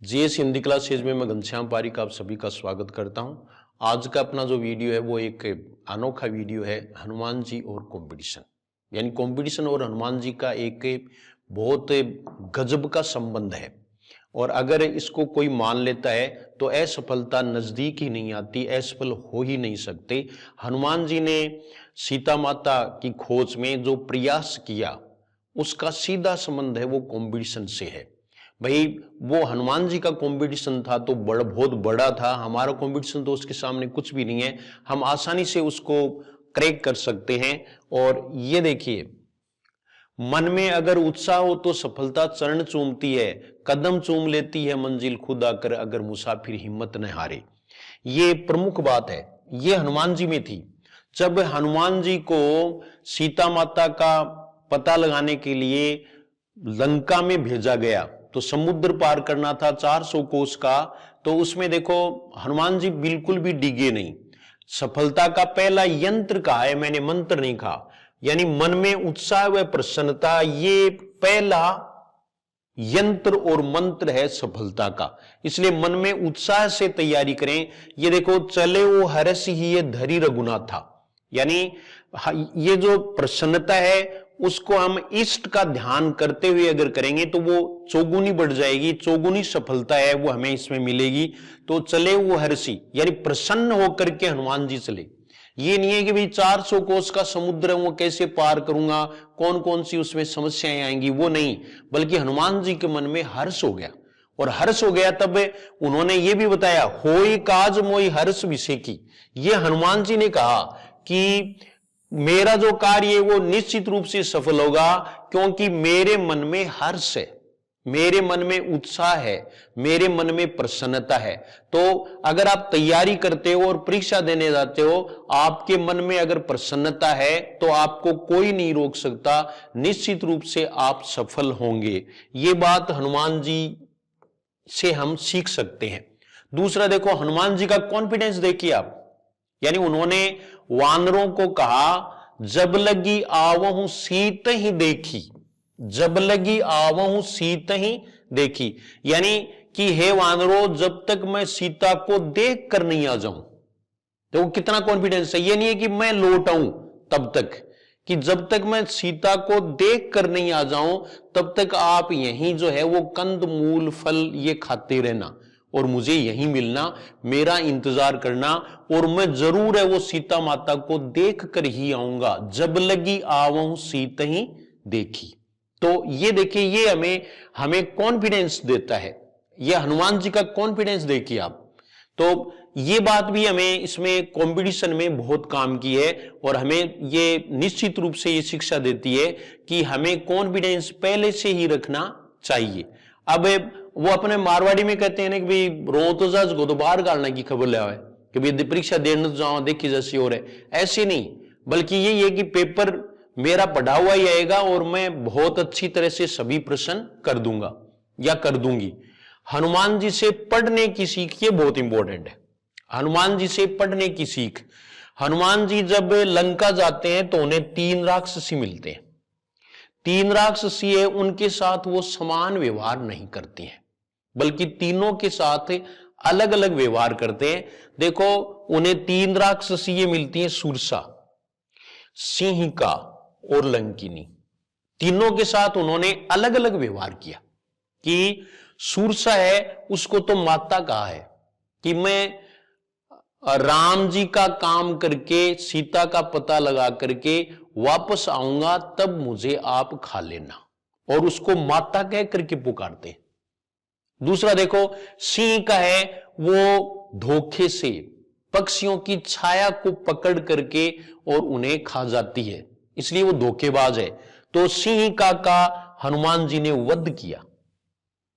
GS Hindi classes में मैं घनश्याम पारिक आप सभी का स्वागत करता हूं। आज का अपना जो वीडियो है वो एक अनोखा वीडियो है, हनुमान जी और कंपटीशन। यानी कंपटीशन और हनुमान जी का एक बहुत गजब का संबंध है और अगर इसको कोई मान लेता है तो असफलता नजदीक ही नहीं आती, असफल हो ही नहीं सकते। हनुमान जी ने सीता माता की खोज में जो प्रयास किया उसका सीधा संबंध है वो कंपटीशन से है। भाई वो हनुमान जी का कंपटीशन था तो बहुत बड़ा था, हमारा कंपटीशन तो उसके सामने कुछ भी नहीं है, हम आसानी से उसको क्रैक कर सकते हैं। और ये देखिए, मन में अगर उत्साह हो तो सफलता चरण चूमती है, कदम चूम लेती है मंजिल खुद आकर, अगर मुसाफिर हिम्मत न हारे। ये प्रमुख बात है, ये हनुमान जी में थी। जब हनुमान जी को सीता माता का पता लगाने के लिए लंका में भेजा गया तो समुद्र पार करना था 400 कोस का, तो उसमें देखो हनुमान जी बिल्कुल भी डिगे नहीं। सफलता का पहला यंत्र कहा है मैंने, मंत्र नहीं कहा। यानी मन में उत्साह व प्रसन्नता, ये पहला यंत्र और मंत्र है सफलता का। इसलिए मन में उत्साह से तैयारी करें। ये देखो, चले वो हर्ष ही ये धरी रघुनाथ था। यानी ये जो प्रसन्नता है उसको हम इष्ट का ध्यान करते हुए अगर करेंगे तो वो चौगुनी बढ़ जाएगी, चौगुनी सफलता है वो हमें इसमें मिलेगी। तो चले वो हर्षी, यानी प्रसन्न होकर के हनुमान जी चले। ये नहीं है कि भाई 400 कोस का समुद्र है वो कैसे पार करूंगा, कौन कौन सी उसमें समस्याएं आएंगी, वो नहीं, बल्कि हनुमान जी के मन में हर्ष हो गया। और हर्ष हो गया तब उन्होंने ये भी बताया, होई काज मोई हर्ष विषय की। ये हनुमान जी ने कहा कि मेरा जो कार्य है वो निश्चित रूप से सफल होगा, क्योंकि मेरे मन में हर्ष है, मेरे मन में उत्साह है, मेरे मन में प्रसन्नता है। तो अगर आप तैयारी करते हो और परीक्षा देने जाते हो, आपके मन में अगर प्रसन्नता है तो आपको कोई नहीं रोक सकता, निश्चित रूप से आप सफल होंगे। ये बात हनुमान जी से हम सीख सकते हैं। दूसरा देखो, हनुमान जी का कॉन्फिडेंस देखिए आप। यानी उन्होंने वानरों को कहा, जब लगी आवहूं सीत ही देखी, जब लगी आवहूं सीत ही देखी। यानी कि हे वानरों, जब तक मैं सीता को देख कर नहीं आ जाऊं। तो कितना कॉन्फिडेंस है। ये नहीं है कि मैं लौट आऊं तब तक, कि जब तक मैं सीता को देख कर नहीं आ जाऊं तब तक आप यहीं जो है वो कंद मूल फल ये खाते रहना और मुझे यहीं मिलना, मेरा इंतजार करना, और मैं जरूर है वो सीता माता को देख कर ही आऊंगा। जब लगी आवहूं सीत ही देखी। तो ये देखिए, ये हमें कॉन्फिडेंस देता है। ये हनुमान जी का कॉन्फिडेंस देखिए आप। तो ये बात भी हमें इसमें कंपटीशन में बहुत काम की है और हमें ये निश्चित रूप से ये शिक्षा देती है कि हमें कॉन्फिडेंस पहले से ही रखना चाहिए। अब वो अपने मारवाड़ी में कहते हैं ना कि भाई रो तो जा तो बाहर गालने की खबर ले आए कि भाई परीक्षा देने तो जाओ देखी जैसी हो रहे, ऐसे नहीं, बल्कि ये है कि पेपर मेरा पढ़ा हुआ ही आएगा और मैं बहुत अच्छी तरह से सभी प्रश्न कर दूंगा या कर दूंगी। हनुमान जी से पढ़ने की सीख ये बहुत इंपॉर्टेंट है। हनुमान जी से पढ़ने की सीख, हनुमान जी जब लंका जाते हैं तो उन्हें 3 राक्षसी मिलते हैं। 3 राक्षसी है, उनके साथ वो समान व्यवहार नहीं करती हैं, बल्कि तीनों के साथ अलग अलग व्यवहार करते हैं। देखो, उन्हें 3 राक्षसी ये मिलती हैं, सुरसा, सिंहिका और लंकिनी। तीनों के साथ उन्होंने अलग अलग व्यवहार किया। कि सुरसा है, उसको तो माता कहा है कि मैं राम जी का काम करके सीता का पता लगा करके वापस आऊंगा, तब मुझे आप खा लेना, और उसको माता कह करके पुकारते। दूसरा देखो, सिंह का है, वो धोखे से पक्षियों की छाया को पकड़ करके और उन्हें खा जाती है, इसलिए वो धोखेबाज है। तो सिंह का हनुमान जी ने वध किया,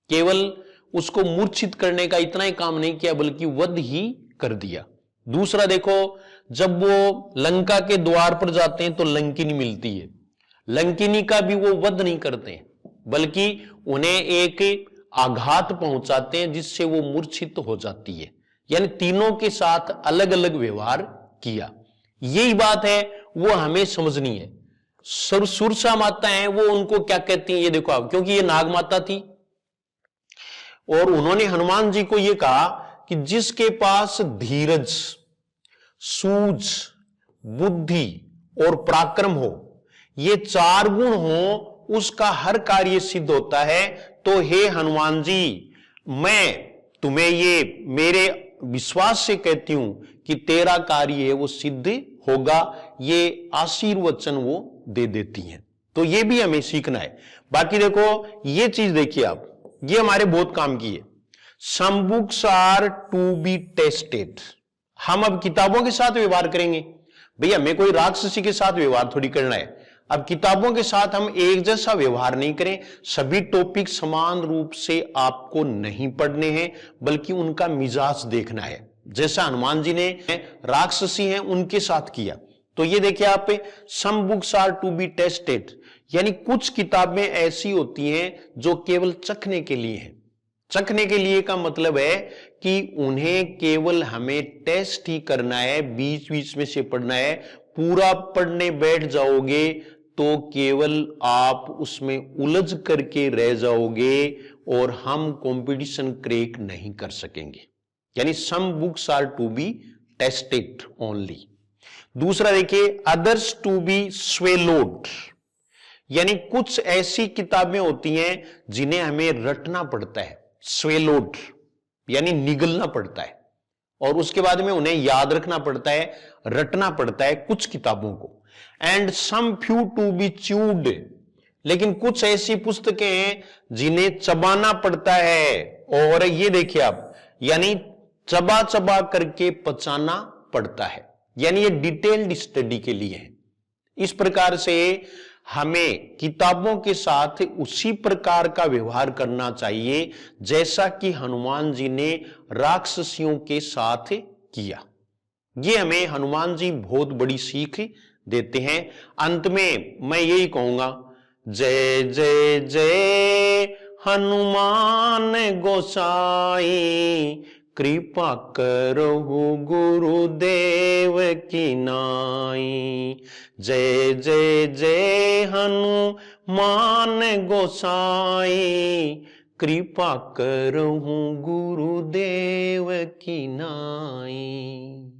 केवल उसको मूर्छित करने का इतना ही काम नहीं किया बल्कि वध ही कर दिया। दूसरा देखो, जब वो लंका के द्वार पर जाते हैं तो लंकिनी मिलती है, लंकिनी का भी वो वध नहीं करते बल्कि उन्हें एक आघात पहुंचाते हैं जिससे वो मूर्छित हो जाती है। यानी तीनों के साथ अलग अलग व्यवहार किया। यही बात है वो हमें समझनी है। सुरसा माता है, वो उनको क्या कहती हैं ये देखो आप, क्योंकि ये नाग माता थी, और उन्होंने हनुमान जी को यह कहा कि जिसके पास धीरज, सूझ, बुद्धि और पराक्रम हो, ये 4 गुण हो, उसका हर कार्य सिद्ध होता है। तो हे हनुमान जी, मैं तुम्हें ये मेरे विश्वास से कहती हूं कि तेरा कार्य है वो सिद्ध होगा। ये आशीर्वचन वो दे देती हैं। तो ये भी हमें सीखना है। बाकी देखो ये चीज देखिए आप, ये हमारे बहुत काम की है। Some books are to be tasted. हम अब किताबों के साथ व्यवहार करेंगे। भैया हमें कोई राक्षसी के साथ व्यवहार थोड़ी करना है। अब किताबों के साथ हम एक जैसा व्यवहार नहीं करें। सभी टॉपिक समान रूप से आपको नहीं पढ़ने हैं, बल्कि उनका मिजाज देखना है। जैसा हनुमान जी ने राक्षसी हैं उनके साथ किया। तो ये देखिए आप, some books are to be tasted, यानी कुछ किताबें ऐसी होती हैं जो केवल चखने के लिए हैं। चखने के लिए का मतलब है कि उन्हें केवल हमें टेस्ट ही करना है, बीच बीच में से पढ़ना है। पूरा पढ़ने बैठ जाओगे तो केवल आप उसमें उलझ करके रह जाओगे और हम कंपटीशन क्रैक नहीं कर सकेंगे। यानी some books are to be tasted only. दूसरा देखिए, अदर्स टू बी स्वेलोड, यानी कुछ ऐसी किताबें होती हैं जिन्हें हमें रटना पड़ता है। स्वेलोड यानी निगलना पड़ता है, और उसके बाद में उन्हें याद रखना पड़ता है, रटना पड़ता है कुछ किताबों को। And some few to be chewed, लेकिन कुछ ऐसी पुस्तकें हैं जिन्हें चबाना पड़ता है। और ये देखिए आप, यानी चबा चबा करके पचाना पड़ता है, यानी ये डिटेल्ड स्टडी के लिए है। इस प्रकार से हमें किताबों के साथ उसी प्रकार का व्यवहार करना चाहिए जैसा कि हनुमान जी ने राक्षसियों के साथ किया। ये हमें हनुमान जी बहुत बड़ी सीख देते हैं। अंत में मैं यही कहूंगा, जय जय जय हनुमान गोसाई, कृपा करहु गुरुदेव की नाई। जय जय जय हनुमान गोसाई, कृपा करहु गुरुदेव की नाई।